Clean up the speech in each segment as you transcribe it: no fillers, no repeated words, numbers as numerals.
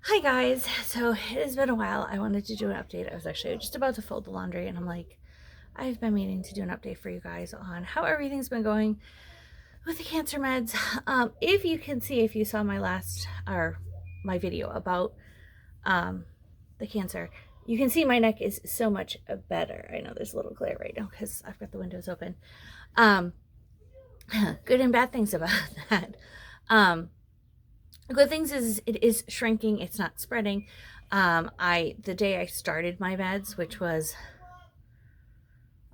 Hi guys. So it has been a while. I wanted to do an update. I was actually just about to fold the laundry and I'm like, I've been meaning to do an update for you guys on how everything's been going with the cancer meds. If you can see, if you saw my last or my video about um, the cancer, you can see my neck is so much better. I know there's a little glare right now because I've got the windows open. Um, Good and bad things about that. Um, Good things is it is shrinking. It's not spreading. The day I started my meds, which was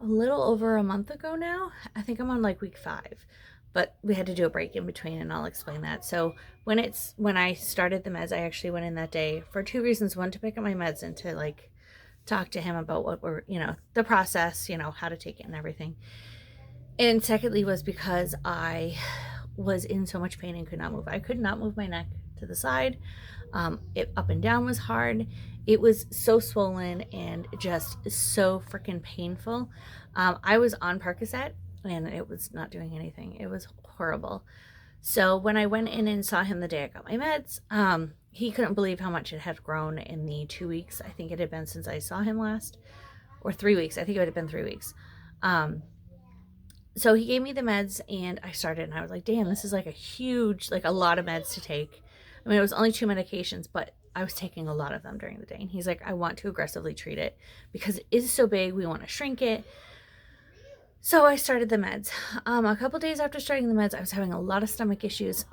a little over a month ago now, I think I'm on like week 5, but we had to do a break in between, and I'll explain that. So when I started the meds, I actually went in that day for 2 reasons. One, to pick up my meds and to like talk to him about what we're, the process, how to take it and everything. And secondly was because I was in so much pain and could not move. I could not move my neck to the side. It up and down was hard. It was so swollen and just so freaking painful. I was on Percocet and it was not doing anything. It was horrible. So when I went in and saw him the day I got my meds, he couldn't believe how much it had grown in the 2 weeks. I think it had been since I saw him last, or 3 weeks. I think it would have been 3 weeks. So he gave me the meds and I started and I was like, damn, this is like a lot of meds to take. I mean, it was only 2 medications, but I was taking a lot of them during the day. And he's like, I want to aggressively treat it because it is so big. We want to shrink it. So I started the meds. A couple days after starting the meds, I was having a lot of stomach issues.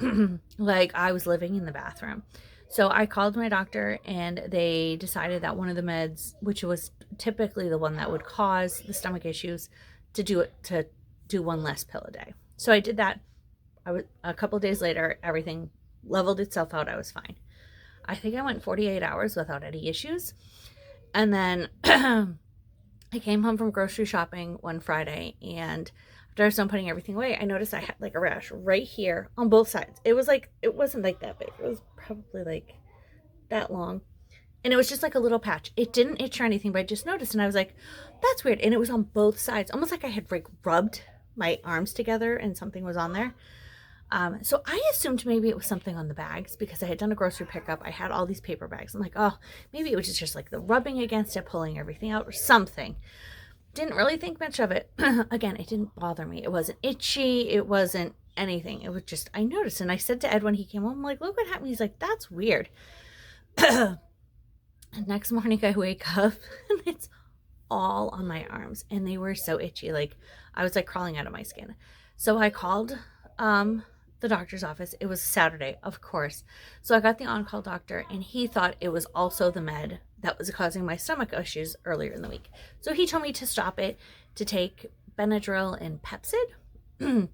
Like I was living in the bathroom. So I called my doctor and they decided that one of the meds, which was typically the one that would cause the stomach issues, to do one less pill a day. So I did that. A couple days later, everything leveled itself out. I was fine. I think I went 48 hours without any issues. And then I came home from grocery shopping one Friday, and after I was done putting everything away, I noticed I had like a rash right here on both sides. It wasn't like that big. It was probably like that long. And it was just like a little patch. It didn't itch or anything, but I just noticed, and I was like, that's weird. And it was on both sides, almost like I had like rubbed my arms together and something was on there. So I assumed maybe it was something on the bags because I had done a grocery pickup. I had all these paper bags. I'm like, oh, maybe it was just like the rubbing against it, pulling everything out or something. Didn't really think much of it. Again, it didn't bother me. It wasn't itchy. It wasn't anything. It was just, I noticed. And I said to Ed when he came home, I'm like, look what happened. He's like, that's weird. Next morning I wake up and it's all on my arms and they were so itchy. Like I was like crawling out of my skin. So I called the doctor's office. It was Saturday, of course. So I got the on-call doctor and he thought it was also the med that was causing my stomach issues earlier in the week. So he told me to stop it, to take Benadryl and Pepsid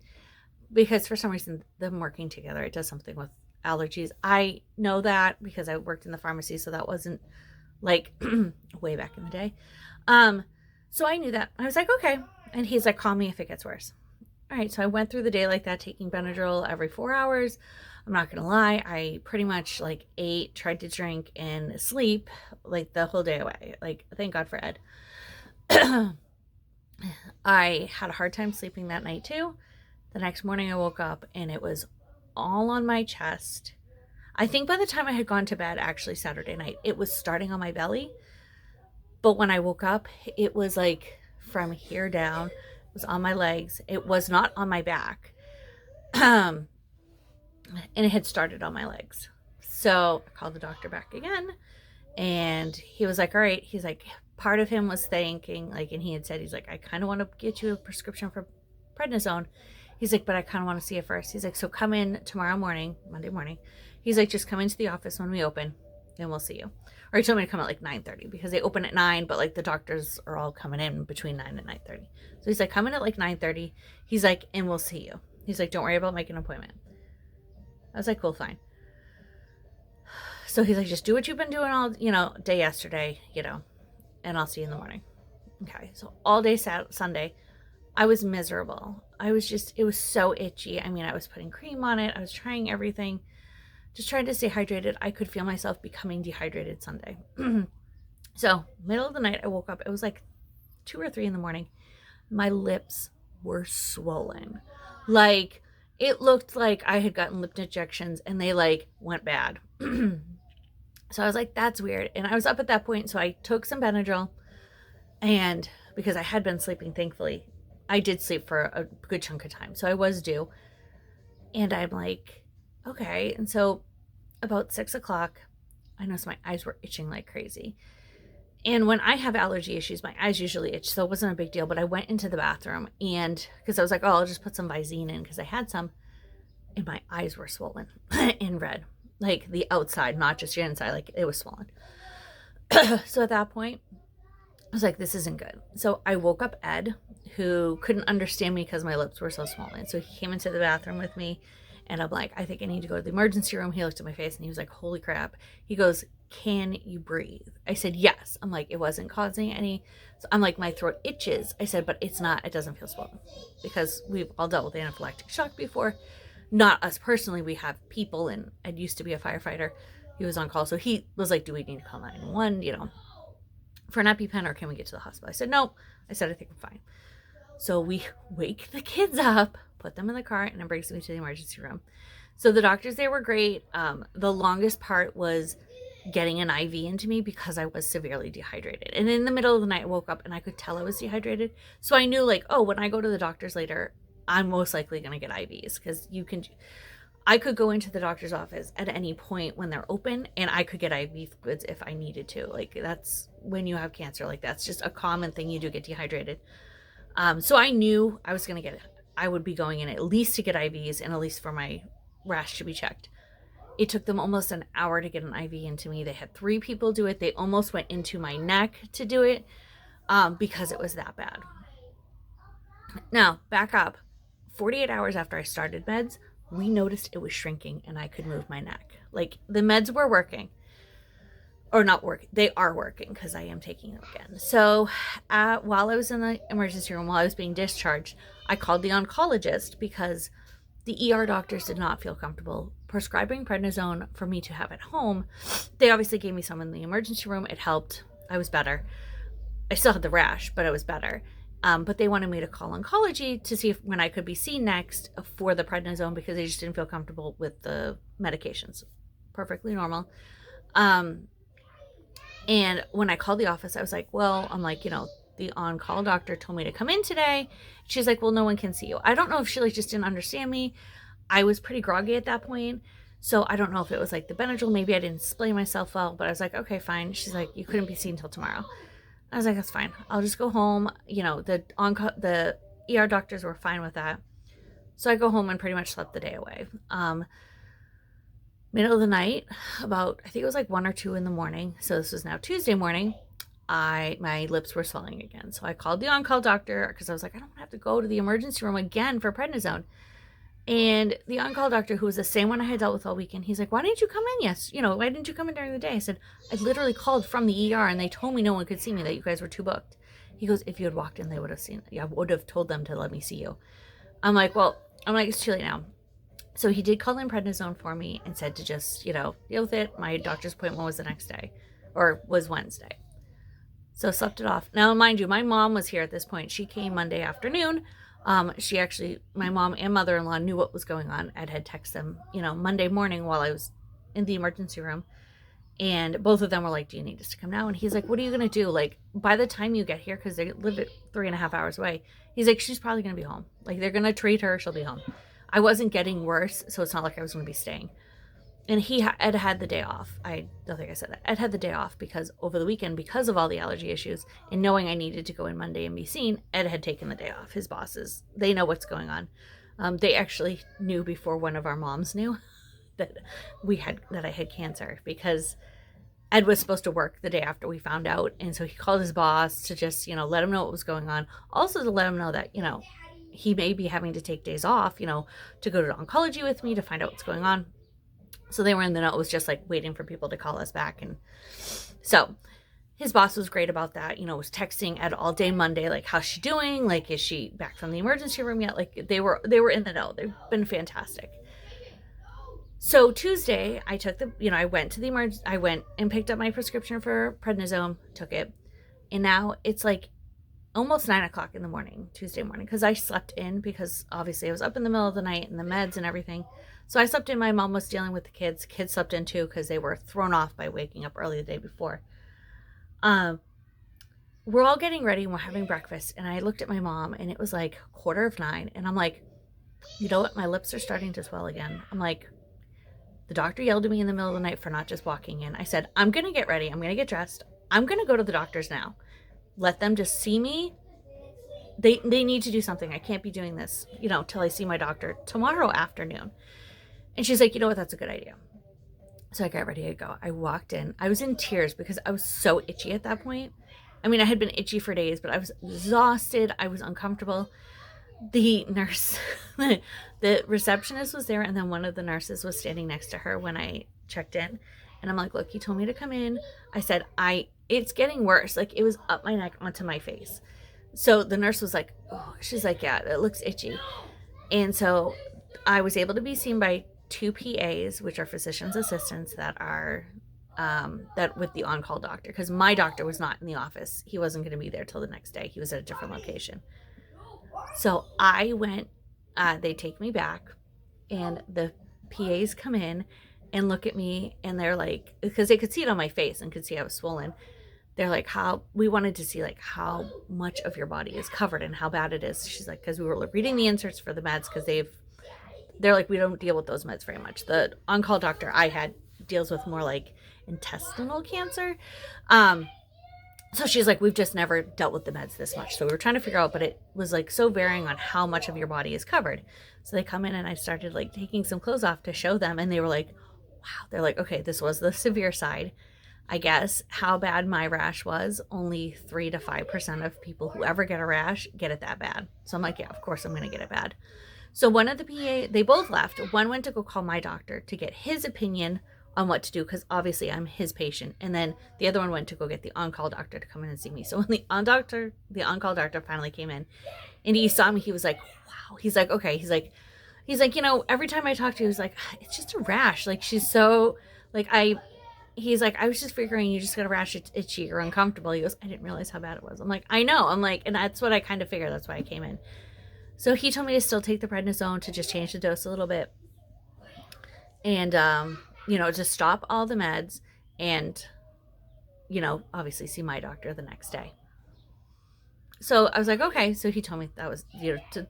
because for some reason them working together, it does something with allergies. I know that because I worked in the pharmacy, so that wasn't like way back in the day. So I knew that. I was like, okay. And he's like, call me if it gets worse. All right. So I went through the day like that, taking Benadryl every 4 hours. I'm not going to lie. I pretty much like ate, tried to drink and sleep like the whole day away. Like, thank God for Ed. I had a hard time sleeping that night too. The next morning I woke up and it was all on my chest. I think by the time I had gone to bed, actually Saturday night, it was starting on my belly. But when I woke up, it was like from here down. It was on my legs. It was not on my back. And it had started on my legs. So I called the doctor back again. And he was like, all right. He's like, part of him was thinking, like, and he had said, he's like, I kind of want to get you a prescription for prednisone. He's like, but I kind of want to see it first. He's like, so come in tomorrow morning, Monday morning. He's like, just come into the office when we open and we'll see you. Or he told me to come at like 9:30 because they open at 9, but like the doctors are all coming in between 9 and 9:30. So he's like, come in at like 9:30. He's like, and we'll see you. He's like, don't worry about making an appointment. I was like, cool, fine. So he's like, just do what you've been doing all, day yesterday, and I'll see you in the morning. Okay. So all day Sunday, I was miserable. It was so itchy. I mean, I was putting cream on it. I was trying everything, just trying to stay hydrated. I could feel myself becoming dehydrated Sunday. So middle of the night, I woke up. It was like 2 or 3 in the morning. My lips were swollen. Like it looked like I had gotten lip injections and they like went bad. So I was like, that's weird. And I was up at that point, so I took some Benadryl, and because I had been sleeping, thankfully, I did sleep for a good chunk of time. So I was due. And I'm like, okay. And so about 6 o'clock, I noticed my eyes were itching like crazy. And when I have allergy issues, my eyes usually itch, so it wasn't a big deal. But I went into the bathroom, and because I was like, oh, I'll just put some Visine in because I had some, and my eyes were swollen and red, like the outside, not just your inside, like it was swollen. So at that point, I was like, this isn't good. So I woke up Ed, who couldn't understand me because my lips were so swollen. So he came into the bathroom with me, and I'm like, I think I need to go to the emergency room. He looked at my face and he was like, holy crap. He goes, can you breathe? I said, yes. I'm like, it wasn't causing any. So I'm like, my throat itches. I said, but it's not, it doesn't feel swollen, because we've all dealt with anaphylactic shock before. Not us personally. We have people, and Ed used to be a firefighter. He was on call. So he was like, do we need to call 911, for an EpiPen, or can we get to the hospital? I said, no. I said, I think I'm fine. So we wake the kids up, put them in the car, and it brings me to the emergency room. So the doctors there were great. The longest part was getting an IV into me because I was severely dehydrated. And in the middle of the night, I woke up and I could tell I was dehydrated. So I knew, like, oh, when I go to the doctors later, I'm most likely going to get IVs, because I could go into the doctor's office at any point when they're open, and I could get IV fluids if I needed to. Like, that's when you have cancer. Like, that's just a common thing. You do get dehydrated. So I knew I would be going in at least to get IVs, and at least for my rash to be checked. It took them almost an hour to get an IV into me. They had 3 people do it. They almost went into my neck to do it, because it was that bad. Now, back up. 48 hours after I started meds, we noticed it was shrinking and I could move my neck. Like, the meds were working. Or not working. They are working because I am taking them again. So while I was in the emergency room, while I was being discharged, I called the oncologist because the ER doctors did not feel comfortable prescribing prednisone for me to have at home. They obviously gave me some in the emergency room. It helped. I was better. I still had the rash, but I was better. But they wanted me to call oncology to see when I could be seen next for the prednisone, because they just didn't feel comfortable with the medications. Perfectly normal. And when I called the office, I was like, well, I'm like, the on-call doctor told me to come in today. She's like, well, no one can see you. I don't know if she like just didn't understand me. I was pretty groggy at that point. So I don't know if it was like the Benadryl. Maybe I didn't explain myself well, but I was like, okay, fine. She's like, you couldn't be seen till tomorrow. I was like, that's fine. I'll just go home. The ER doctors were fine with that. So I go home and pretty much slept the day away. Middle of the night, about, I think it was like 1 or 2 in the morning. So this was now Tuesday morning. My lips were swelling again. So I called the on-call doctor because I was like, I don't have to go to the emergency room again for prednisone. And the on-call doctor, who was the same one I had dealt with all weekend, he's like, why didn't you come in? Why didn't you come in during the day? I said, I literally called from the ER and they told me no one could see me, that you guys were too booked. He goes, if you had walked in, they would have seen it. I would have told them to let me see you. I'm like, it's too late now. So he did call in prednisone for me and said to just, deal with it. My doctor's appointment was the next day, or was Wednesday. So slept it off. Now, mind you, my mom was here at this point. She came Monday afternoon. My mom and mother-in-law knew what was going on. Ed had texted them, Monday morning while I was in the emergency room. And both of them were like, do you need us to come now? And he's like, what are you going to do? Like, by the time you get here, because they live at 3.5 hours away, he's like, she's probably going to be home. Like, they're going to treat her. She'll be home. I wasn't getting worse, so it's not like I was going to be staying. And Ed had the day off. I don't think I said that. Ed had the day off because over the weekend, because of all the allergy issues, and knowing I needed to go in Monday and be seen, Ed had taken the day off. His bosses, they know what's going on. They actually knew before one of our moms knew that I had cancer, because Ed was supposed to work the day after we found out. And so he called his boss to just, let him know what was going on. Also to let him know that, he may be having to take days off, to go to oncology with me to find out what's going on. So they were in the know. It was just like waiting for people to call us back. And so his boss was great about that, was texting Ed all day Monday, like, how's she doing? Like, is she back from the emergency room yet? Like, they were in the know. They've been fantastic. So Tuesday, I went to the I went and picked up my prescription for prednisone, took it. And now it's like almost 9 o'clock in the morning, Tuesday morning, because I slept in, because obviously I was up in the middle of the night and the meds and everything. So I slept in. My mom was dealing with the kids. Kids slept in too because they were thrown off by waking up early the day before. Um, we're all getting ready and we're having breakfast. And I looked at my mom and it was like 9:15. And I'm like, you know what? My lips are starting to swell again. I'm like, the doctor yelled at me in the middle of the night for not just walking in. I said, I'm going to get ready. I'm going to get dressed. I'm going to go to the doctor's now. Let them just see me. They need to do something. I can't be doing this, till I see my doctor tomorrow afternoon. And she's like, you know what? That's a good idea. So I got ready to go. I walked in. I was in tears because I was so itchy at that point. I mean, I had been itchy for days, but I was exhausted. I was uncomfortable. The nurse, the receptionist was there, and then one of the nurses was standing next to her when I checked in. And I'm like, look, you told me to come in. I said, it's getting worse. Like, it was up my neck onto my face. So the nurse was like, oh, she's like, yeah, it looks itchy. And so I was able to be seen by 2 PAs, which are physician's assistants that are that with the on-call doctor, because my doctor was not in the office. He wasn't going to be there till the next day. He was at a different location. So I went, they take me back, and the PAs come in and look at me, and they're like, because they could see it on my face and could see I was swollen. They're like, we wanted to see like how much of your body is covered and how bad it is. She's like, because we were reading the inserts for the meds, because they're like, we don't deal with those meds very much. The on-call doctor I had deals with more like intestinal cancer. So she's like, we've just never dealt with the meds this much. So we were trying to figure out, but it was like so varying on how much of your body is covered. So they come in and I started like taking some clothes off to show them. And they were like, wow. They're like, okay, this was the severe side. I guess how bad my rash was, only 3 to 5% of people who ever get a rash get it that bad. So I'm like, yeah, of course I'm going to get it bad. So one of the PA, they both left. One went to go call my doctor to get his opinion on what to do, because obviously I'm his patient. And then the other one went to go get the on-call doctor to come in and see me. So when the on-call doctor finally came in and he saw me, he was like, wow. He's like, okay. He's like, every time I talk to you, he's like, it's just a rash. Like, she's so like, he's like, I was just figuring you just got a rash, it's itchy or uncomfortable. He goes, I didn't realize how bad it was. I'm like, I know. I'm like, and that's what I kind of figured. That's why I came in. So he told me to still take the prednisone, to just change the dose a little bit. And, to stop all the meds and, obviously see my doctor the next day. So I was like, okay. So he told me that was,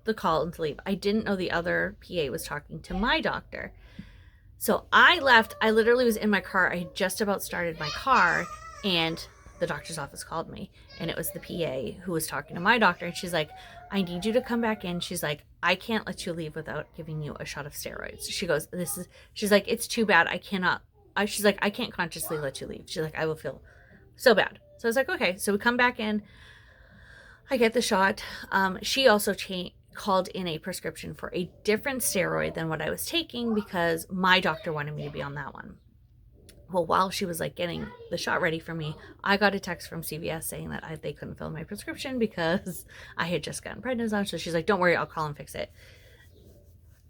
the call and to leave. I didn't know the other PA was talking to my doctor. So I left. I literally was in my car. I had just about started my car, and the doctor's office called me, and it was the PA who was talking to my doctor. And she's like, I need you to come back in. She's like, I can't let you leave without giving you a shot of steroids. She goes, she's like, it's too bad. She's like, I can't consciously let you leave. She's like, I will feel so bad. So I was like, okay. So we come back in. I get the shot. She also called in a prescription for a different steroid than what I was taking, because my doctor wanted me to be on that one. Well, while she was like getting the shot ready for me, I got a text from CVS saying that they couldn't fill my prescription because I had just gotten prednisone. So she's like, don't worry, I'll call and fix it.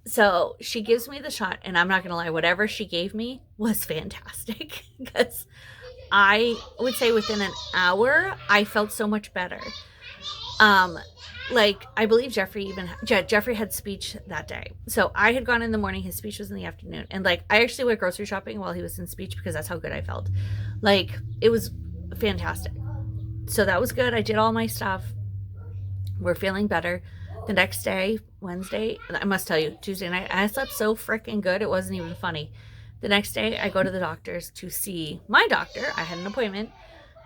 So she gives me the shot, and I'm not going to lie, whatever she gave me was fantastic, because I would say within an hour, I felt so much better. Like, I believe Jeffrey had speech that day. So I had gone in the morning, his speech was in the afternoon. And like, I actually went grocery shopping while he was in speech, because that's how good I felt. Like, it was fantastic. So that was good. I did all my stuff. We're feeling better. The next day, Wednesday, I must tell you, Tuesday night, I slept so freaking good. It wasn't even funny. The next day, I go to the doctor's to see my doctor. I had an appointment,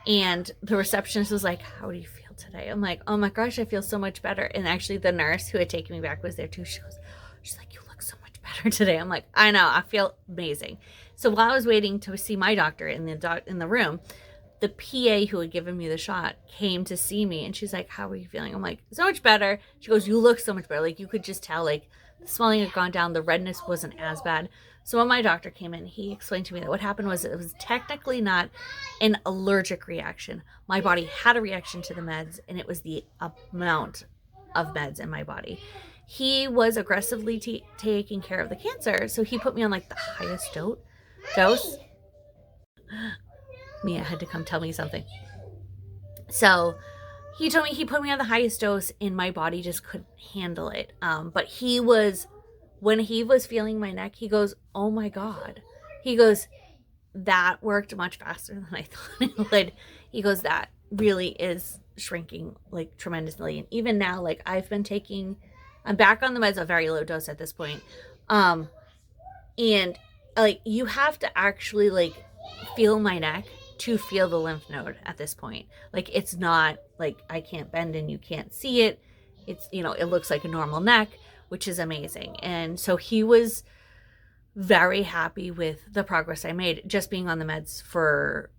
and the receptionist was like, how do you feel today? I'm like, oh my gosh, I feel so much better. And actually the nurse who had taken me back was there too. She's like, you look so much better today. I'm like, I know, I feel amazing. So while I was waiting to see my doctor in the room, the PA who had given me the shot came to see me, and she's like, how are you feeling? I'm like, so much better. She goes, you look so much better. Like, you could just tell, like, the swelling had gone down, the redness wasn't as bad. So when my doctor came in, he explained to me that what happened was it was technically not an allergic reaction. My body had a reaction to the meds, and it was the amount of meds in my body. He was aggressively taking care of the cancer, so he put me on like the highest dose. Mia had to come tell me something. So he put me on the highest dose, and my body just couldn't handle it. But he was when he was feeling my neck, he goes, "Oh my God." He goes, "That worked much faster than I thought it would." He goes, "That really is shrinking like tremendously." And even now, like I'm back on the meds, a very low dose at this point. And like you have to actually like feel my neck to feel the lymph node at this point. Like it's not like I can't bend and you can't see it. It's, it looks like a normal neck, which is amazing. And so he was very happy with the progress I made just being on the meds for,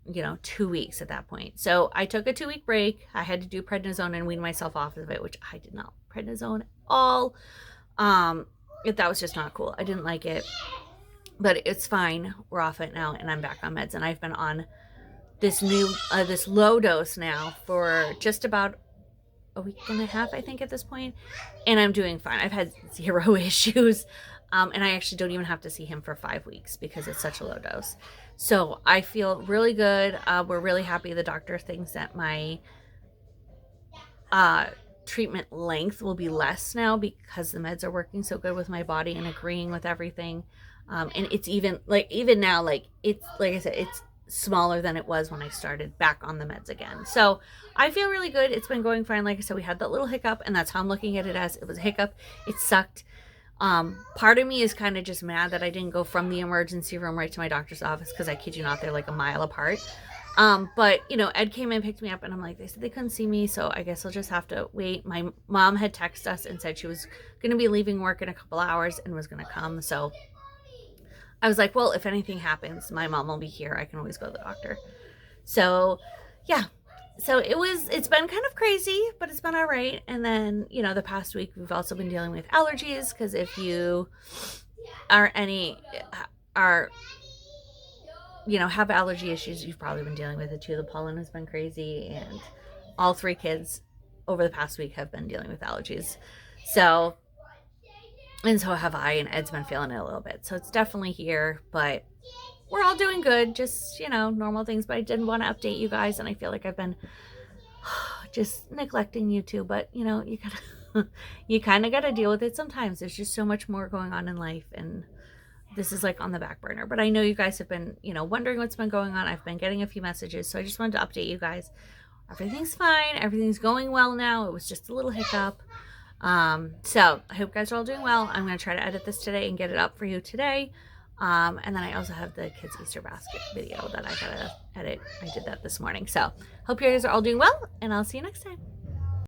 2 weeks at that point. So I took a 2-week break. I had to do prednisone and wean myself off of it, which I did not prednisone at all. That was just not cool. I didn't like it, but it's fine. We're off it now and I'm back on meds, and I've been on this this low dose now for just about a week and a half, I think, at this point, and I'm doing fine. I've had 0 issues. And I actually don't even have to see him for 5 weeks because it's such a low dose. So I feel really good. We're really happy. The doctor thinks that my treatment length will be less now because the meds are working so good with my body and agreeing with everything. And it's even now, like it's, like I said, it's smaller than it was when I started back on the meds again. So I feel really good. It's been going fine. Like I said, we had that little hiccup, and that's how I'm looking at it as. It was a hiccup. It sucked. Part of me is kind of just mad that I didn't go from the emergency room right to my doctor's office, because I kid you not, they're like a mile apart. But Ed came in, picked me up, and I'm like, they said they couldn't see me, so I guess I'll just have to wait. My mom had texted us and said she was going to be leaving work in a couple hours and was going to come. So I was like, well, if anything happens, my mom will be here. I can always go to the doctor. So yeah. So it's been kind of crazy, but it's been all right. And then, the past week we've also been dealing with allergies, because if you have allergy issues, you've probably been dealing with it too. The pollen has been crazy, and all 3 kids over the past week have been dealing with allergies. So have I, and Ed's been feeling it a little bit. So it's definitely here, but we're all doing good, just, normal things. But I didn't want to update you guys, and I feel like I've been just neglecting you too. But, you kind of got to deal with it sometimes. There's just so much more going on in life, and this is like on the back burner. But I know you guys have been, wondering what's been going on. I've been getting a few messages, so I just wanted to update you guys. Everything's fine. Everything's going well now. It was just a little hiccup. So I hope you guys are all doing well. I'm going to try to edit this today and get it up for you today. And then I also have the kids' Easter basket video that I gotta edit. I did that this morning. So hope you guys are all doing well, and I'll see you next time.